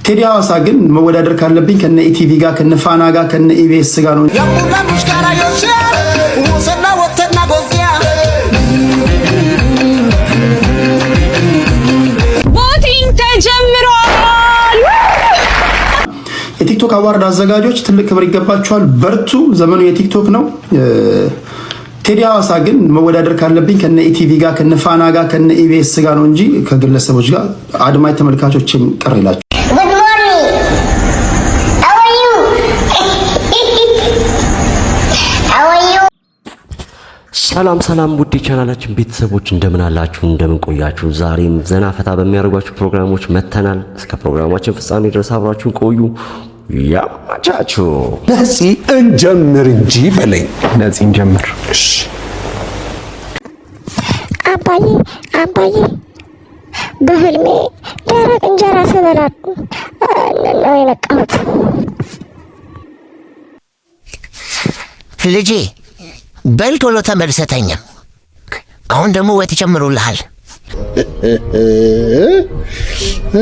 ቴዲ ሐዋሳ ግን መወዳደር ካለብኝ ከነ ኢቲቪ ጋር ከነ ፋና ጋር ከነ ኢቢኤስ ጋር ነው። ቦቲንግ ተጀምሯል። የቲክቶክ አዋርድ አዘጋጆች ትልቅ ክብር ይገባቸዋል። በርቱ፣ ዘመኑ የቲክቶክ ነው። ቴዲ ሐዋሳ ግን መወዳደር ካለብኝ ከነ ኢቲቪ ጋር ከነ ፋና ጋር ከነ ኢቢኤስ ጋር ነው እንጂ ከግለሰቦች ጋር አድማጭ ተመልካቾችም ቅር ይላቸው። ሰላም ውድ ቻናላችን ቤተሰቦች እንደምን አላችሁ? እንደምን ቆያችሁ? ዛሬም ዘና ፈታ በሚያደርጓችሁ ፕሮግራሞች መተናል። እስከ ፕሮግራማችን ፍጻሜ ድረስ አብራችሁን ቆዩ። ያማቻችሁ ነፂ እንጀምር እንጂ በለኝ። ነፂ እንጀምር። እሺ አባዬ በህልሜ ደረቅ እንጀራ ስበላ ነው የነቃሁት። ልጄ በል ቶሎ ተመልሰተኛ። አሁን ደግሞ ወጥ ይጨምሩልሃል።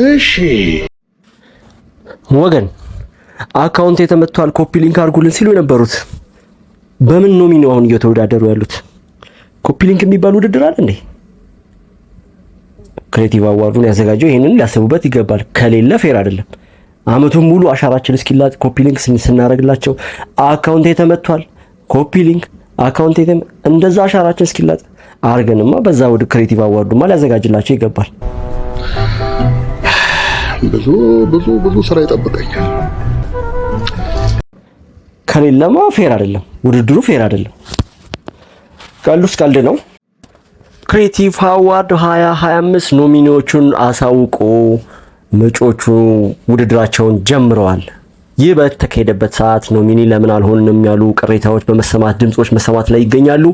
እሺ ወገን አካውንት የተመቷል ኮፒ ሊንክ አድርጉልን ሲሉ የነበሩት በምን ኖሚኒ አሁን እየተወዳደሩ ያሉት? ኮፒ ሊንክ የሚባል ውድድር አለ እንዴ? ክሬቲቭ አዋርዱን ያዘጋጀው ይሄንን ሊያስቡበት ይገባል። ከሌለ ፌር አይደለም። አመቱን ሙሉ አሻራችን እስኪላጥ ኮፒ ሊንክ ስናደርግላቸው አካውንት የተመቷል ኮፒ ሊንክ አካውንት እንደዛ አሻራችን እስኪላጥ አርገንማ በዛ ወደ ክሬቲቭ አዋርዱማ ሊያዘጋጅላቸው ይገባል። ብዙ ስራ ይጠብቀኛል። ከሌለማ ፌር አይደለም፣ ውድድሩ ፌር አይደለም። ቀልዱስ ቀልድ ነው። ክሬቲቭ አዋርድ 2025 ኖሚኒዎቹን አሳውቆ መጪዎቹ ውድድራቸውን ጀምረዋል። ይህ በተካሄደበት ሰዓት ኖሚኒ ለምን አልሆንም ያሉ ቅሬታዎች በመሰማት ድምጾች መሰማት ላይ ይገኛሉ።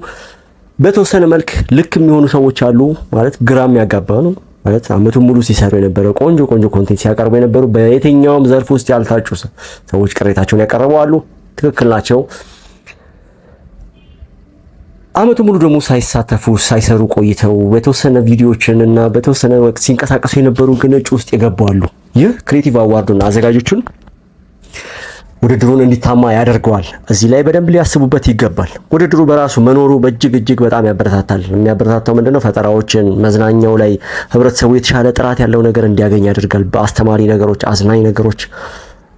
በተወሰነ መልክ ልክ የሚሆኑ ሰዎች አሉ፣ ማለት ግራም ያጋባ ነው ማለት አመቱን ሙሉ ሲሰሩ የነበረ ቆንጆ ኮንቴንት ሲያቀርቡ የነበሩ በየትኛውም ዘርፍ ውስጥ ያልታጩ ሰዎች ቅሬታቸውን ያቀርቡ አሉ። ትክክል ናቸው። አመቱን ሙሉ ደግሞ ሳይሳተፉ ሳይሰሩ ቆይተው በተወሰነ ቪዲዮዎችን እና በተወሰነ ወቅት ሲንቀሳቀሱ የነበሩ ግን እጩ ውስጥ የገቡ አሉ። ይህ ክሬቲቭ አዋርዱና አዘጋጆቹን ውድድሩን እንዲታማ ያደርገዋል። እዚህ ላይ በደንብ ሊያስቡበት ይገባል። ውድድሩ በራሱ መኖሩ እጅግ በጣም ያበረታታል። የሚያበረታታው ምንድነው? ፈጠራዎችን፣ መዝናኛው ላይ ህብረተሰቡ የተሻለ ጥራት ያለው ነገር እንዲያገኝ ያደርጋል። በአስተማሪ ነገሮች፣ አዝናኝ ነገሮች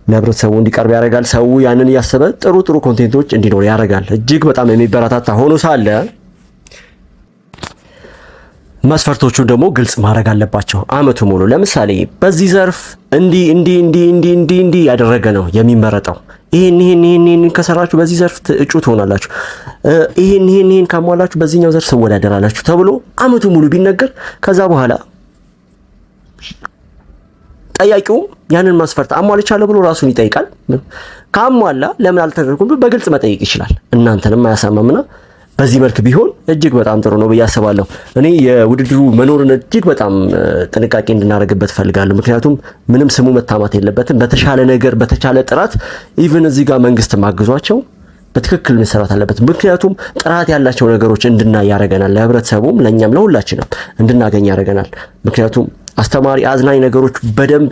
ለህብረተሰቡ እንዲቀርብ ያደርጋል። ሰው ያንን እያሰበ ጥሩ ኮንቴንቶች እንዲኖር ያደርጋል። እጅግ በጣም የሚበረታታ ሆኖ ሳለ መስፈርቶቹን ደግሞ ግልጽ ማድረግ አለባቸው። አመቱ ሙሉ ለምሳሌ በዚህ ዘርፍ እንዲ ያደረገ ነው የሚመረጠው። ይሄን ከሰራችሁ በዚህ ዘርፍ እጩ ትሆናላችሁ፣ ይሄን ካሟላችሁ በዚህኛው ዘርፍ ትወዳደራላችሁ ተብሎ አመቱ ሙሉ ቢነገር ከዛ በኋላ ጠያቂው ያንን መስፈርት አሟልቻለሁ ብሎ ራሱን ይጠይቃል። ካሟላ ለምን አልተደረኩም በግልጽ መጠየቅ ይችላል። እናንተንም አያሳማምና በዚህ መልክ ቢሆን እጅግ በጣም ጥሩ ነው ብዬ አስባለሁ። እኔ የውድድሩ መኖርን እጅግ በጣም ጥንቃቄ እንድናደርግበት ፈልጋለሁ። ምክንያቱም ምንም ስሙ መታማት የለበትም። በተሻለ ነገር በተቻለ ጥራት ኢቭን እዚህ ጋር መንግስት ማግዟቸው በትክክል መሰራት አለበት። ምክንያቱም ጥራት ያላቸው ነገሮች እንድናይ ያደርገናል። ለህብረተሰቡም ለኛም ለሁላችንም እንድናገኝ ያደርገናል። ምክንያቱም አስተማሪ አዝናኝ ነገሮች በደንብ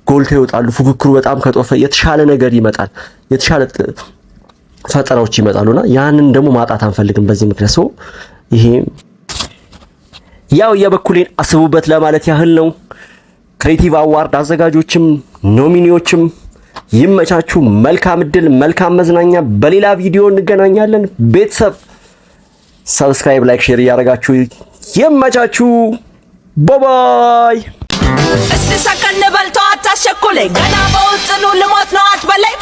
ጎልተው ይወጣሉ። ፉክክሩ በጣም ከጦፈ የተሻለ ነገር ይመጣል። የተሻለ ፈጠራዎች ይመጣሉና ያንን ደግሞ ማጣት አንፈልግም። በዚህ ምክንያት ሰው ይሄ ያው የበኩሌን አስቡበት ለማለት ያህል ነው። ክሬቲቭ አዋርድ አዘጋጆችም ኖሚኒዎችም ይመቻችሁ። መልካም እድል፣ መልካም መዝናኛ። በሌላ ቪዲዮ እንገናኛለን። ቤተሰብ ሰብስክራይብ፣ ላይክ፣ ሼር እያደረጋችሁ ይመቻችሁ። ባይ። እስቲ ሰከን በልተው አታስቸኩለኝ። ገና በውስጥ ነው ልሞት ነው አትበለኝ።